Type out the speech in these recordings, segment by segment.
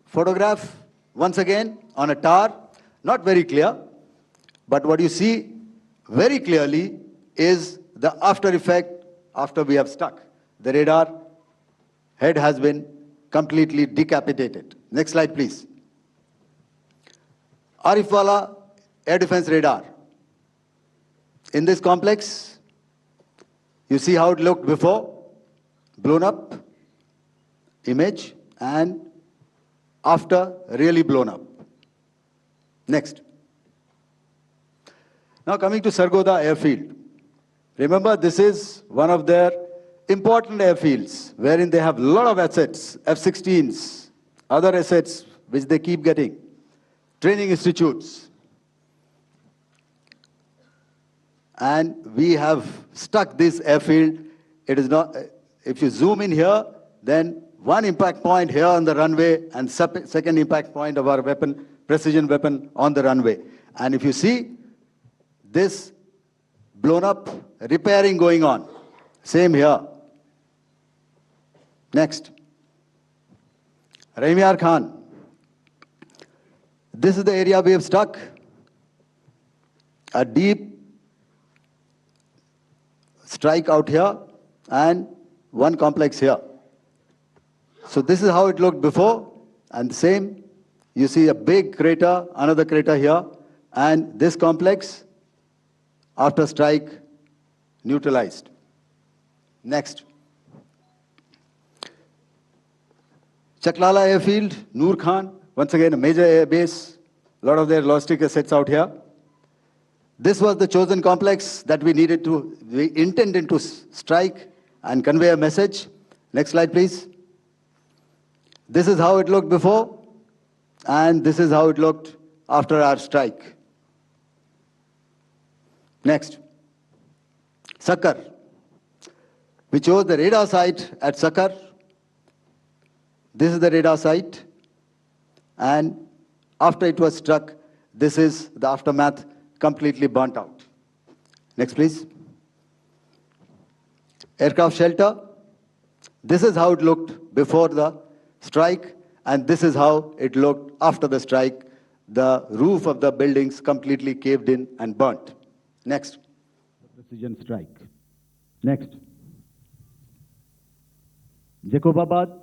photograph once again on a tower, not very clear, but what you see very clearly is the after effect after we have struck. The radar head has been completely decapitated. Next slide, please. Arifwala air defense radar. In this complex, you see how it looked before, blown up image, and after, really blown up. Next. Now coming to Sargodha airfield. Remember, this is one of their important airfields wherein they have a lot of assets, F-16s, other assets which they keep getting, training institutes. And we have stuck this airfield. It is not, if you zoom in here, then one impact point here on the runway and second impact point of our weapon, precision weapon on the runway. And if you see this blown up, repairing going on. Same here. Next. Rahimyar Khan. This is the area we have struck. A deep strike out here and one complex here. So this is how it looked before, and same. You see a big crater, another crater here, and this complex, after strike, neutralized. Next. Chaklala airfield, Noor Khan, once again a major air base, a lot of their logistic assets out here. This was the chosen complex that we intended to strike and convey a message. Next slide, please. This is how it looked before, and this is how it looked after our strike. Next. Sakar. We chose the radar site at Sakar. This is the radar site. And after it was struck, this is the aftermath, completely burnt out. Next, please. Aircraft shelter. This is how it looked before the strike, and this is how it looked after the strike. The roof of the buildings completely caved in and burnt. Next. Precision strike. Next. Jacobabad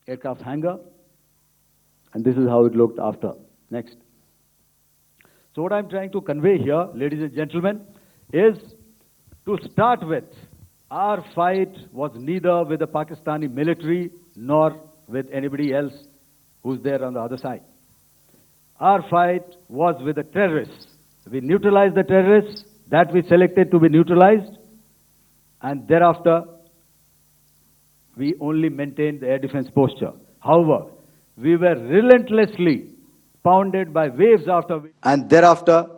aircraft hangar, and this is how it looked after. Next. So what I'm trying to convey here, ladies and gentlemen, is to start with, our fight was neither with the Pakistani military nor with anybody else who's there on the other side. Our fight was with the terrorists. We neutralized the terrorists that we selected to be neutralized, and thereafter we only maintained the air defense posture. However, we were relentlessly pounded by waves after waves. And thereafter,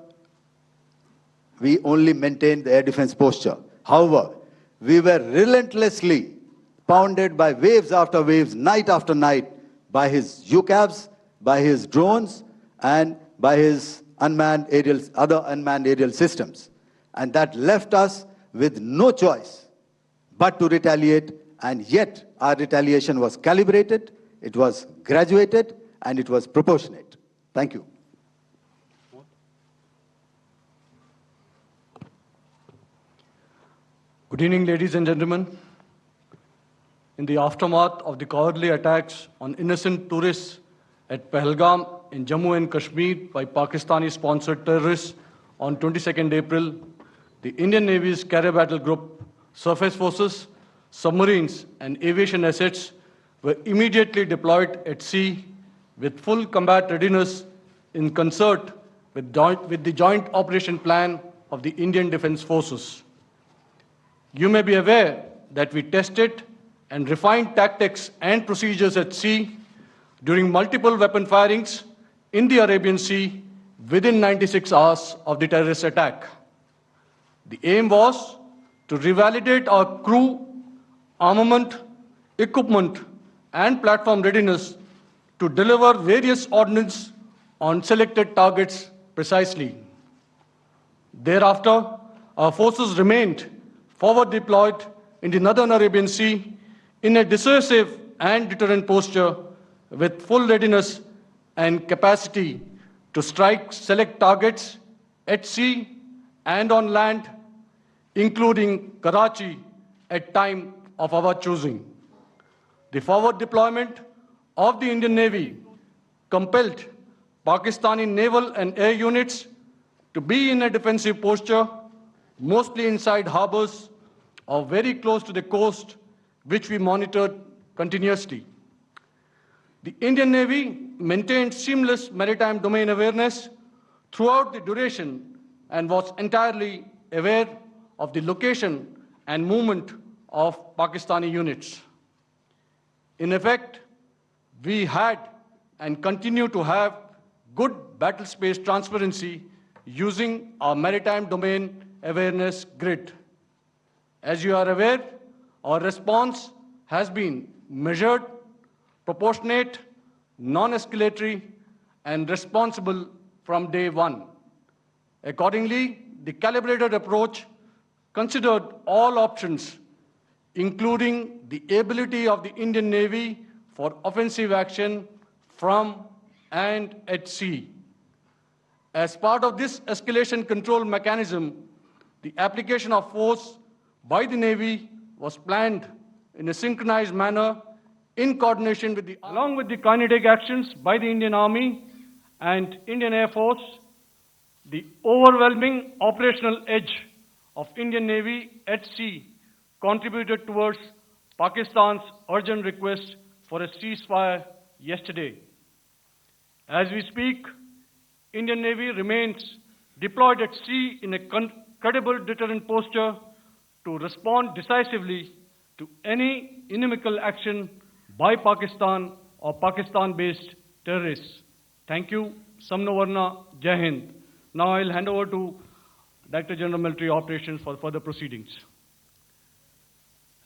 we only maintained the air defense posture. However, we were relentlessly pounded by waves after waves, night after night, by his UCAVs, by his drones, and by his other unmanned aerial systems. And that left us with no choice but to retaliate, and yet our retaliation was calibrated, it was graduated, and it was proportionate. Thank you. Good evening, ladies and gentlemen. In the aftermath of the cowardly attacks on innocent tourists at Pahalgam in Jammu and Kashmir by Pakistani-sponsored terrorists on 22nd April, the Indian Navy's Carrier Battle Group, surface forces, submarines, and aviation assets were immediately deployed at sea with full combat readiness in concert with the Joint Operation Plan of the Indian Defence Forces. You may be aware that we tested and refined tactics and procedures at sea during multiple weapon firings in the Arabian Sea within 96 hours of the terrorist attack. The aim was to revalidate our crew, armament, equipment, and platform readiness to deliver various ordnance on selected targets precisely. Thereafter, our forces remained forward deployed in the Northern Arabian Sea in a dissuasive and deterrent posture with full readiness and capacity to strike select targets at sea and on land, including Karachi at time of our choosing. The forward deployment of the Indian Navy compelled Pakistani naval and air units to be in a defensive posture, mostly inside harbors or very close to the coast, which we monitored continuously. The Indian Navy maintained seamless maritime domain awareness throughout the duration and was entirely aware of the location and movement of Pakistani units. In effect, we had and continue to have good battle space transparency using our maritime domain awareness grid. As you are aware, our response has been measured, proportionate, non-escalatory, and responsible from day one. Accordingly, the calibrated approach considered all options, including the ability of the Indian Navy for offensive action from and at sea. As part of this escalation control mechanism, the application of force by the Navy was planned in a synchronized manner in coordination with along with the kinetic actions by the Indian Army and Indian Air Force. The overwhelming operational edge of Indian Navy at sea contributed towards Pakistan's urgent request for a ceasefire yesterday. As we speak, Indian Navy remains deployed at sea in a credible deterrent posture to respond decisively to any inimical action by Pakistan or Pakistan-based terrorists. Thank you. Samnavarna, Jai Hind. Now I'll hand over to Director General Military Operations for further proceedings.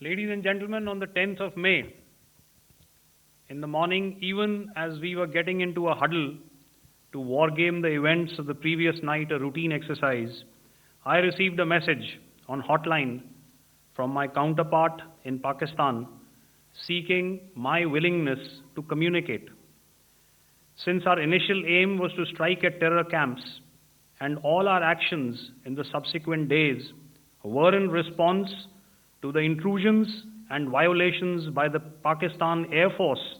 Ladies and gentlemen, on the 10th of May, in the morning, even as we were getting into a huddle to wargame the events of the previous night, a routine exercise, I received a message on hotline from my counterpart in Pakistan seeking my willingness to communicate. Since our initial aim was to strike at terror camps, and all our actions in the subsequent days were in response to the intrusions and violations by the Pakistan Air Force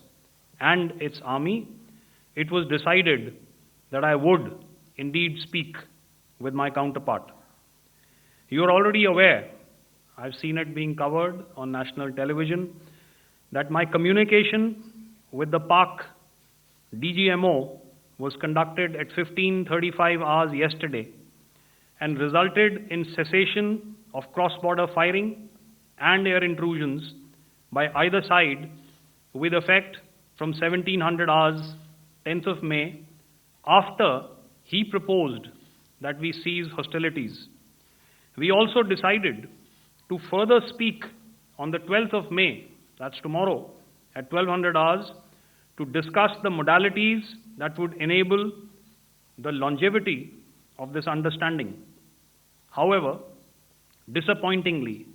and its army, it was decided that I would indeed speak with my counterpart. You are already aware, I've seen it being covered on national television, that my communication with the Pak DGMO was conducted at 15:35 hours yesterday and resulted in cessation of cross-border firing and air intrusions by either side with effect from 1700 hours, 10th of May, after he proposed that we cease hostilities. We also decided to further speak on the 12th of May, that's tomorrow, at 1200 hours, to discuss the modalities that would enable the longevity of this understanding. However, disappointingly,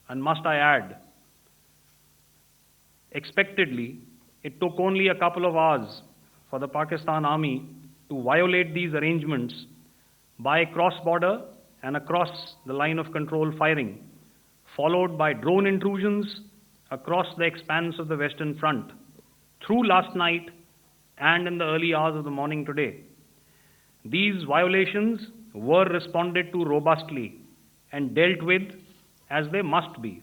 and must I add, expectedly, it took only a couple of hours for the Pakistan Army to violate these arrangements by cross-border and across the line of control firing, followed by drone intrusions across the expanse of the Western Front, through last night and in the early hours of the morning today. These violations were responded to robustly and dealt with as they must be.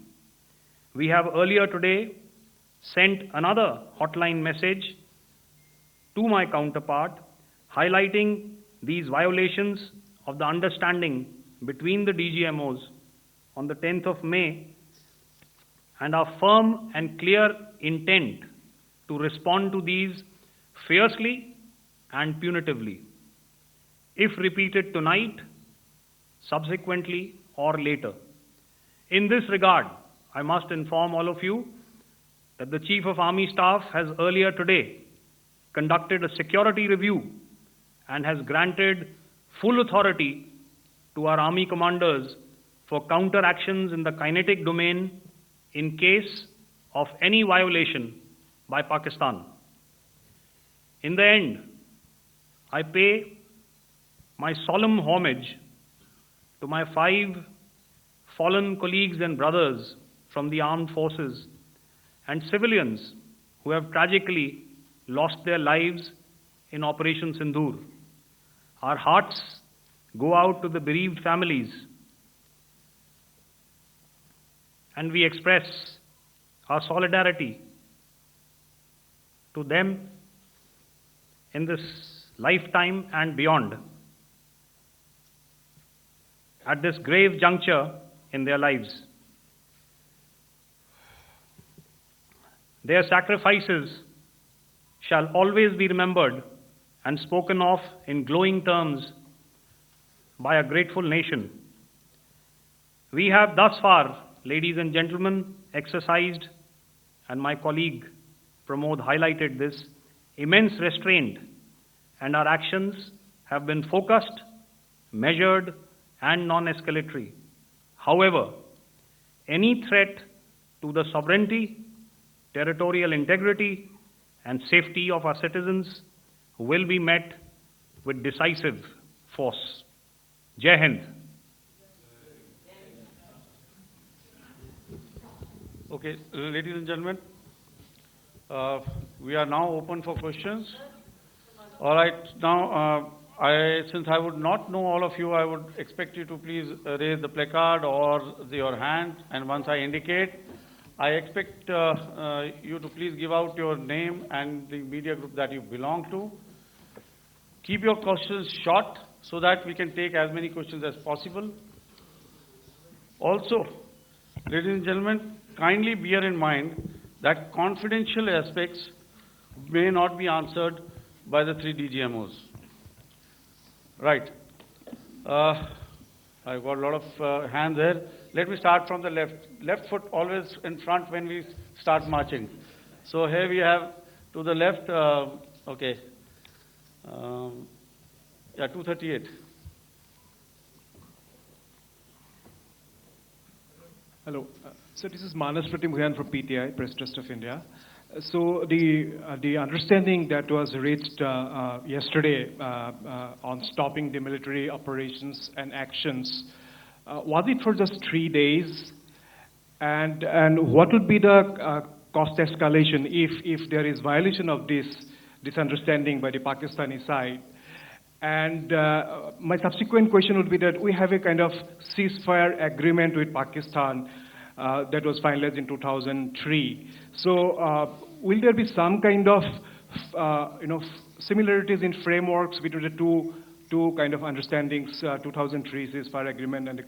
We have earlier today sent another hotline message to my counterpart highlighting these violations of the understanding between the DGMOs on the 10th of May and our firm and clear intent to respond to these fiercely and punitively, if repeated tonight, subsequently, or later. In this regard, I must inform all of you that the Chief of Army Staff has earlier today conducted a security review and has granted full authority to our Army commanders for counter-actions in the kinetic domain in case of any violation by Pakistan. In the end, I pay my solemn homage to my 5 fallen colleagues and brothers from the armed forces and civilians who have tragically lost their lives in Operation Sindoor. Our hearts go out to the bereaved families, and we express our solidarity to them in this lifetime and beyond, at this grave juncture in their lives. Their sacrifices shall always be remembered and spoken of in glowing terms by a grateful nation. We have thus far, ladies and gentlemen, exercised, and my colleague Pramod highlighted this, immense restraint, and our actions have been focused, measured, and non-escalatory. However, any threat to the sovereignty, territorial integrity, and safety of our citizens will be met with decisive force. Jai Hind. Okay, ladies and gentlemen, we are now open for questions. All right, now, since I would not know all of you, I would expect you to please raise the placard or your hand, and once I indicate, I expect you to please give out your name and the media group that you belong to. Keep your questions short so that we can take as many questions as possible. Also, ladies and gentlemen, kindly bear in mind that confidential aspects may not be answered by the 3 DGMOs. Right. I've got a lot of hands there. Let me start from the left. Left foot always in front when we start marching. So here we have to the left, okay. Yeah, 238. Hello. So this is Manas Pratimugyan from PTI, Press Trust of India. So the understanding that was reached yesterday on stopping the military operations and actions, was it for just 3 days? And what would be the cost escalation if there is violation of this understanding by the Pakistani side? And my subsequent question would be that we have a kind of ceasefire agreement with Pakistan that was finalized in 2003. So will there be some kind of similarities in frameworks between the two kind of understandings, 2003 ceasefire agreement and the